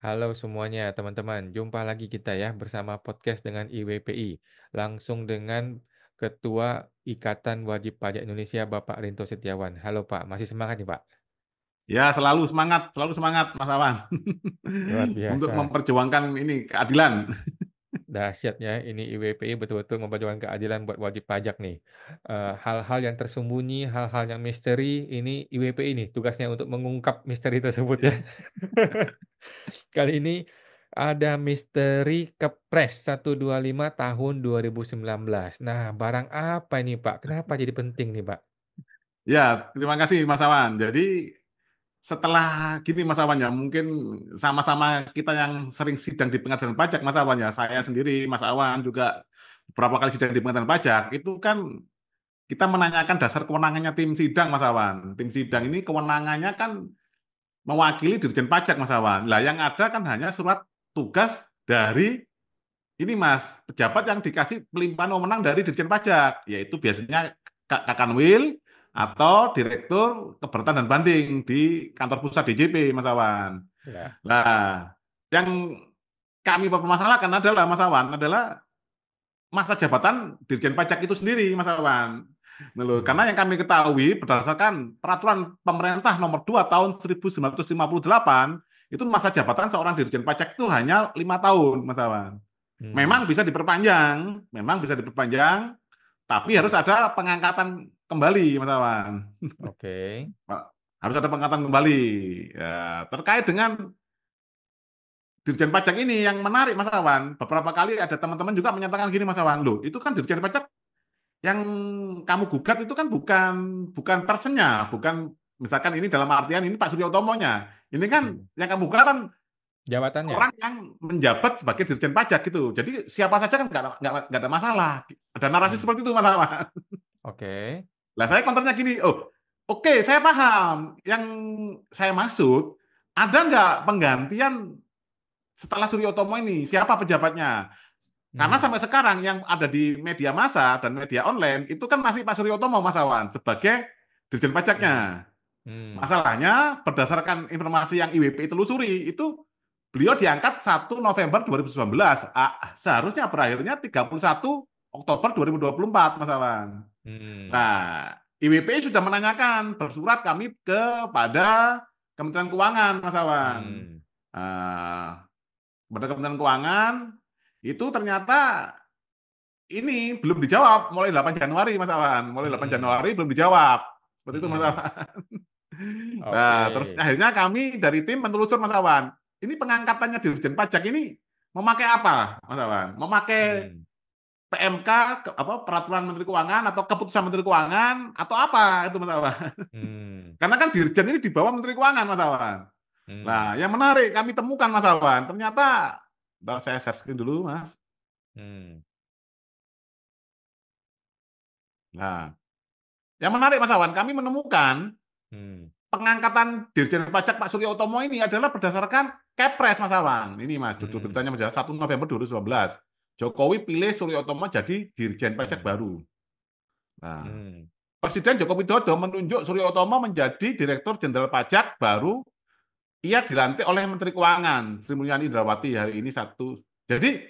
Halo semuanya teman-teman, jumpa lagi kita ya bersama podcast dengan IWPI. Langsung dengan Ketua Ikatan Wajib Pajak Indonesia Bapak Rinto Setiawan. Halo Pak, masih semangat nih Pak? Ya, selalu semangat, Mas Awan, Luar untuk biasa, memperjuangkan ini keadilan. dahsyatnya ini IWPI betul-betul memperjuangkan keadilan buat wajib pajak nih. Hal-hal yang tersembunyi, hal-hal yang misteri, ini IWPI nih tugasnya untuk mengungkap misteri tersebut ya. Kali ini ada misteri Kepres 125 tahun 2019. Nah, barang apa ini, Pak? Kenapa jadi penting nih, Pak? Ya, terima kasih Mas Awan. Jadi setelah gini Mas Awan ya, mungkin sama-sama kita yang sering sidang di pengadilan pajak Mas Awan ya, saya sendiri Mas Awan juga beberapa kali sidang di pengadilan pajak, itu kan kita menanyakan dasar kewenangannya tim sidang Mas Awan. Tim sidang Hmm. ini kewenangannya kan mewakili Dirjen Pajak Mas Awan. Lah yang ada kan hanya surat tugas dari ini Mas, pejabat yang dikasih pelimpahan wewenang dari Dirjen Pajak, yaitu biasanya Kakanwil atau Direktur Keberatan dan Banding di kantor pusat DJP, Mas Awan. Ya. Nah, yang kami permasalahkan adalah Mas Awan adalah masa jabatan Dirjen Pajak itu sendiri, Mas Awan. Nah, loh, Hmm. karena yang kami ketahui berdasarkan peraturan pemerintah nomor 2 tahun 1958, itu masa jabatan seorang Dirjen Pajak itu hanya 5 tahun, Mas Awan. Hmm. Memang bisa diperpanjang, tapi harus ada pengangkatan kembali, Mas Awan. Oke. Harus ada pengangkatan kembali. Ya, terkait dengan Dirjen Pajak ini yang menarik, Mas Awan. Beberapa kali ada teman-teman juga menyatakan gini, Mas Awan. Loh, itu kan Dirjen Pajak yang kamu gugat itu kan bukan bukan personnya, bukan misalkan ini dalam artian ini Pak Surya Utomonya. Ini kan Hmm. yang kamu gugat kan Jabatannya? orang yang menjabat sebagai Dirjen Pajak gitu. Jadi siapa saja kan nggak ada masalah. Ada narasi Hmm. seperti itu Mas Awan. Oke. Lah saya konternya gini, oh oke saya paham. Yang saya maksud ada nggak penggantian setelah Surya Utomo ini? Siapa pejabatnya? Karena Hmm. sampai sekarang yang ada di media massa dan media online itu kan masih Pak Surya Utomo Mas Awan sebagai Dirjen Hmm. Pajaknya. Hmm. Masalahnya berdasarkan informasi yang IWP telusuri itu beliau diangkat 1 November 2019. Seharusnya berakhirnya 31 Oktober 2024, Mas Awan. Hmm. Nah, IWP sudah menanyakan bersurat kami kepada Kementerian Keuangan, Mas Awan. Hmm. Nah, kepada Kementerian Keuangan itu ternyata ini belum dijawab mulai 8 Januari, Mas Awan. Mulai 8 Hmm. Januari belum dijawab. Seperti itu, Mas Hmm. Awan. Nah, terus Oke. akhirnya kami dari tim menelusur Mas Awan. Ini pengangkatannya Dirjen Pajak ini memakai apa, Mas Awan? Memakai Hmm. PMK, apa peraturan Menteri Keuangan atau keputusan Menteri Keuangan atau apa itu Mas Awan? Hmm. Karena kan Dirjen ini di bawah Menteri Keuangan, Mas Awan. Hmm. Nah, yang menarik kami temukan Mas Awan, ternyata bentar saya share screen dulu, Mas. Hmm. Nah, yang menarik Mas Awan, kami menemukan Hmm. pengangkatan Dirjen Pajak Pak Surya Utomo ini adalah berdasarkan Kepres Mas Awan. Ini Mas, judul Hmm. beritanya Mas, 1 November 2019. Jokowi pilih Surya Utomo jadi Dirjen Pajak Hmm. baru. Nah, Hmm. Presiden Joko Widodo menunjuk Surya Utomo menjadi Direktur Jenderal Pajak baru. Ia dilantik oleh Menteri Keuangan Sri Mulyani Indrawati hari ini satu. Jadi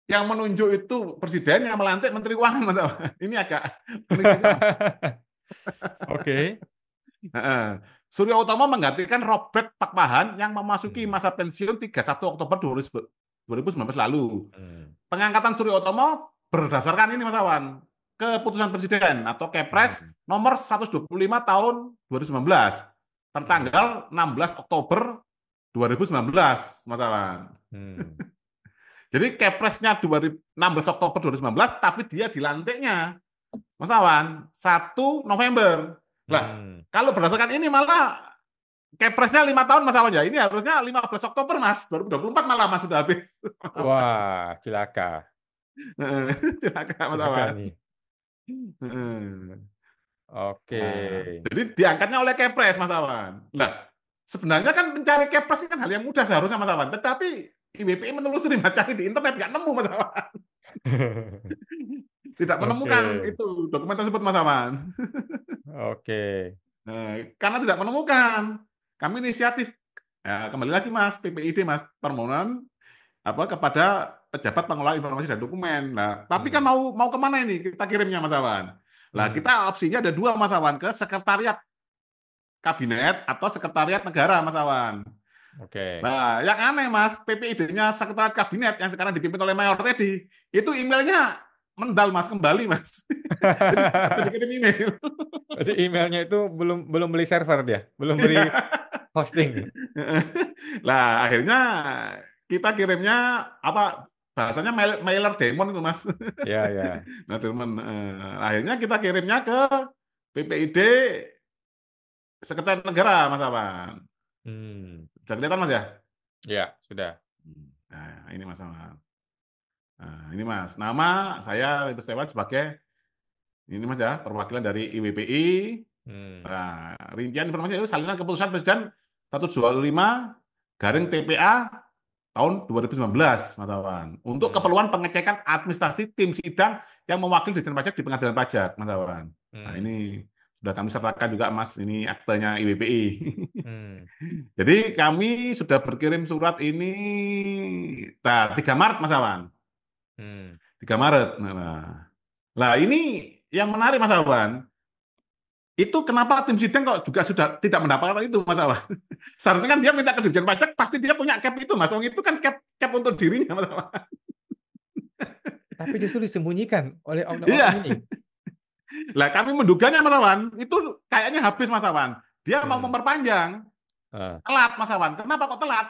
yang menunjuk itu presiden, yang melantik Menteri Keuangan Mas Awan. Ini agak unik juga Mas. Oke. Surya Utomo menggantikan Robert Pakpahan yang memasuki Hmm. masa pensiun 31 Oktober 2019 lalu. Hmm. Pengangkatan Surya Utomo berdasarkan ini Mas Awan, keputusan Presiden atau Kepres Hmm. nomor 125 tahun 2019 Hmm. tertanggal 16 Oktober 2019 Mas Awan. Hmm. Jadi Kepresnya 16 Oktober 2019 tapi dia dilantiknya Mas Awan 1 November. Lah, Hmm. kalau berdasarkan ini malah Kepresnya 5 tahun Mas Awan ya. Ini harusnya 15 Oktober Mas. 2024 malah Mas sudah habis. Wah, cilaka. Silakan Mas Cilaka Awan. nih. Oke. Nah, jadi diangkatnya oleh Kepres Mas Awan. Nah, sebenarnya kan mencari Kepres ini kan hal yang mudah seharusnya Mas Awan. Tetapi IWPI menelusuri mencari di internet nggak nemu Mas Awan. Tidak Oke. menemukan itu dokumen tersebut Mas Awan. Oke. Nah, karena tidak menemukan, kami inisiatif. Ya, kembali lagi Mas, PPID Mas, permohonan kepada pejabat pengelola informasi dan dokumen. Nah, tapi kan Hmm, mau kemana ini kita kirimnya Mas Awan? Lah hmm, kita opsinya ada dua Mas Awan, ke sekretariat kabinet atau sekretariat negara Mas Awan. oke. Nah, yang aneh Mas, PPID-nya sekretariat kabinet yang sekarang dipimpin oleh Mayor Teddy, itu emailnya mendal Mas, kembali Mas. Jadi sampai dikirim email. Berarti emailnya itu belum belum beli server dia, belum beli Iya. hosting. Lah, akhirnya kita kirimnya apa bahasanya mailer demon itu Mas. Ya, ya. Nah, demon. Akhirnya kita kirimnya ke PPID Sekretariat Negara Mas Awan. Hmm, Sudah kelihatan Mas ya? ya sudah. Nah, ini Mas Awan. Nah, ini Mas, nama saya itu Stewan sebagai ini Mas ya, perwakilan dari IWPI. Hmm, Nah, rincian informasi itu salinan keputusan Presiden 125 garing TPA tahun 2019, Mas Awan. Untuk hmm, keperluan pengecekan administrasi tim sidang yang mewakili Dirjen Pajak di Pengadilan Pajak, Mas Awan. Nah, hmm, ini sudah kami sertakan juga, Mas, ini aktenya IWPI. hmm, Jadi kami sudah berkirim surat ini 3 Maret, Mas Awan. hmm. 3 Maret. Nah, ini yang menarik, Mas Awan. Itu kenapa tim sidang kok juga sudah tidak mendapatkan itu, Mas Awan? Seharusnya kan dia minta ke Dirjen Pajak, pasti dia punya cap itu, Mas. Wong itu kan cap untuk dirinya, Mas Awan. Tapi justru disembunyikan oleh oknum-oknum Iya. ini. Lah kami menduganya Mas Awan, itu kayaknya habis Mas Awan. Dia mau Hmm. memperpanjang, Ah, telat Mas Awan. Kenapa kok telat?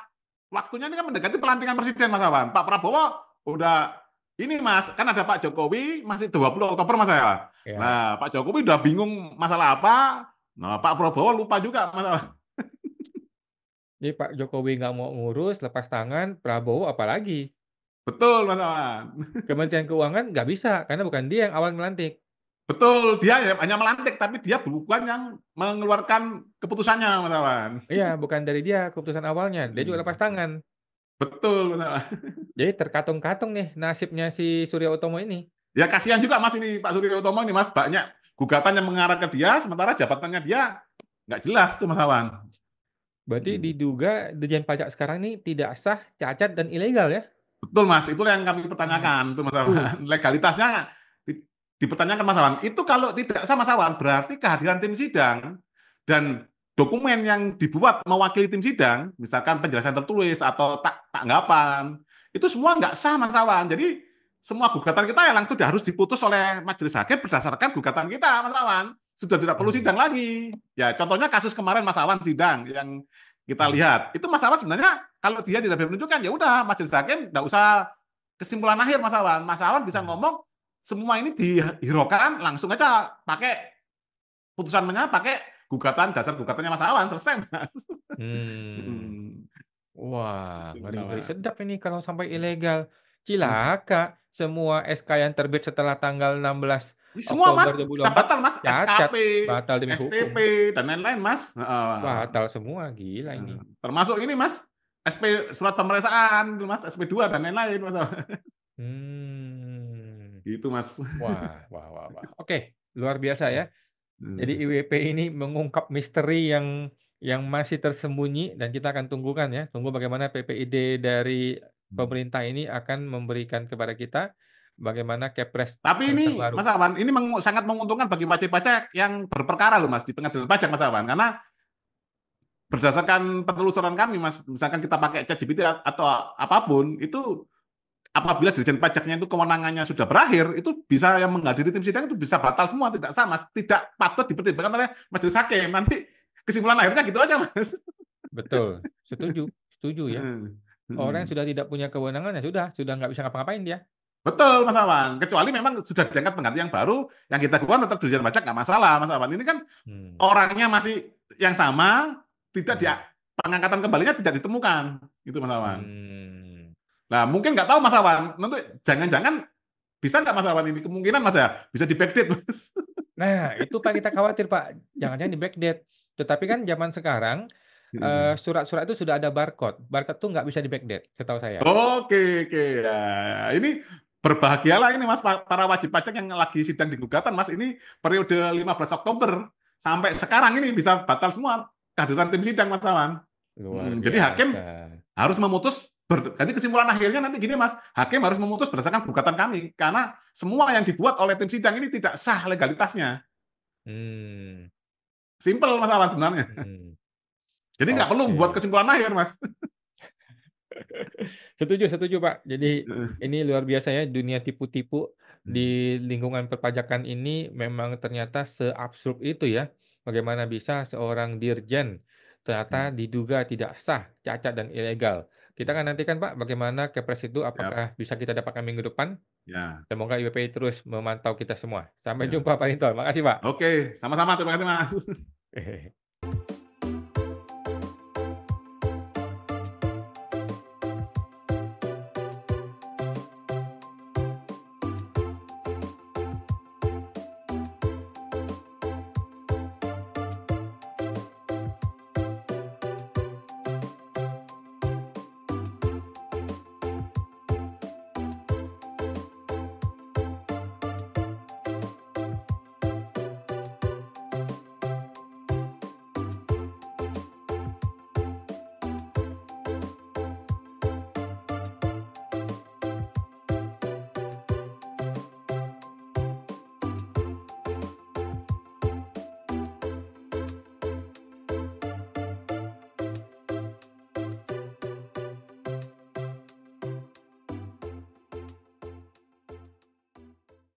Waktunya ini kan mendekati pelantikan presiden Mas Awan. Pak Prabowo udah ini Mas, kan ada Pak Jokowi masih 20 Oktober Mas Awan. ya. Nah, Pak Jokowi udah bingung masalah apa. Nah, Pak Prabowo lupa juga Mas Awan. Jadi Pak Jokowi nggak mau ngurus, lepas tangan, Prabowo apalagi. Betul Mas Awan. Kementerian Keuangan nggak bisa, karena bukan dia yang awal melantik. Betul, dia ya hanya melantik tapi dia bukan yang mengeluarkan keputusannya Mas Awan. Iya, bukan dari dia keputusan awalnya. Dia juga lepas tangan. Betul Mas Awan. Jadi terkatung-katung nih nasibnya si Surya Utomo ini. Ya kasihan juga Mas ini Pak Surya Utomo ini Mas, banyak gugatan yang mengarah ke dia sementara jabatannya dia nggak jelas tuh Mas Awan. Berarti Hmm. diduga Dirjen Pajak sekarang ini tidak sah, cacat, dan ilegal ya? Betul Mas, itulah yang kami pertanyakan tuh Mas Waduh. Awan. Legalitasnya dipertanyakan Mas Awan. Itu kalau tidak sah Mas Awan, berarti kehadiran tim sidang dan dokumen yang dibuat mewakili tim sidang, misalkan penjelasan tertulis atau tanggapan, itu semua nggak sah Mas Awan. Jadi semua gugatan kita ya langsung sudah harus diputus oleh majelis hakim berdasarkan gugatan kita Mas Awan. Sudah tidak perlu Hmm, sidang lagi. Ya contohnya kasus kemarin Mas Awan sidang yang kita hmm, lihat. Itu Mas Awan sebenarnya kalau dia tidak bisa menunjukkan ya udah majelis hakim nggak usah kesimpulan akhir Mas Awan. Mas Awan bisa hmm, ngomong semua ini dihiraukan langsung aja pakai putusannya pakai gugatan dasar gugatannya Mas Awan selesai Mas. hmm. Hmm, Wah, itu Mas ngeri-ngeri Awan. sedap ini kalau sampai ilegal. Cilaka, semua SK yang terbit setelah tanggal 16 Ini semua Oktober Mas bisa 2024 batal Mas, cacat, SKP, batal demi hukum. STP dan lain-lain Mas. Batal semua, gila ini. Termasuk ini Mas, SP surat pemeriksaan itu Mas, SP2 dan lain-lain Mas. Hmm. Gitu Mas. Wah, wah, wah, wah. Oke, luar biasa ya. Jadi IWP ini mengungkap misteri yang masih tersembunyi dan kita akan tunggukan ya. Tunggu bagaimana PPID dari pemerintah ini akan memberikan kepada kita bagaimana Kepres Tapi yang ini terbaru. Mas Awan, ini sangat menguntungkan bagi wajib pajak yang berperkara loh Mas di pengadilan pajak Mas Awan, karena berdasarkan penelusuran kami Mas, misalkan kita pakai ChatGPT atau apapun, itu apabila Dirjen Pajaknya itu kewenangannya sudah berakhir, itu bisa yang menghadiri tim sidang itu bisa batal semua, tidak sah Mas, tidak patut dipertimbangkan oleh majelis hakim. Nanti kesimpulan akhirnya gitu aja Mas. Betul, setuju, setuju ya. Orang yang sudah tidak punya kewenangan ya sudah nggak bisa ngapa-ngapain dia. Betul Mas Awan, kecuali memang sudah diangkat pengganti yang baru, yang kita keluar tetap Dirjen Pajak nggak masalah Mas Awan. Ini kan Hmm, orangnya masih yang sama, tidak hmm, dia pengangkatan kembalinya tidak ditemukan, gitu Mas Awan. hmm. Nah mungkin nggak tahu Mas Awan, nanti jangan-jangan bisa nggak Mas Awan ini kemungkinan Mas ya bisa di backdate Mas. Nah, itu Pak kita khawatir Pak. Jangan-jangan di backdate. Tetapi kan zaman sekarang surat-surat itu sudah ada barcode. Barcode tuh nggak bisa di backdate, setahu saya. Oke, oke. Ya, ini berbahagialah ini Mas para wajib pajak yang lagi sidang di gugatan Mas, ini periode 15 Oktober sampai sekarang ini bisa batal semua kehadiran tim sidang Mas Awan. luar Jadi hakim biasa. harus memutus, jadi kesimpulan akhirnya nanti gini Mas, hakim harus memutus berdasarkan gugatan kami, karena semua yang dibuat oleh tim sidang ini tidak sah legalitasnya. Hmm, Simpel Mas Awan sebenarnya. mhm, Jadi nggak perlu buat oke. kesimpulan akhir Mas. Setuju setuju, Pak. Jadi ini luar biasa ya dunia tipu-tipu di lingkungan perpajakan ini memang ternyata seabsurd itu ya. Bagaimana bisa seorang dirjen ternyata diduga tidak sah, cacat dan ilegal. Kita akan nantikan Pak bagaimana Kepres itu Siap. apakah bisa kita dapatkan minggu depan. Ya, Semoga IWPI terus memantau kita semua. Sampai ya. jumpa Pak Inton. Makasih Pak. Oke, sama-sama. Terima kasih Mas.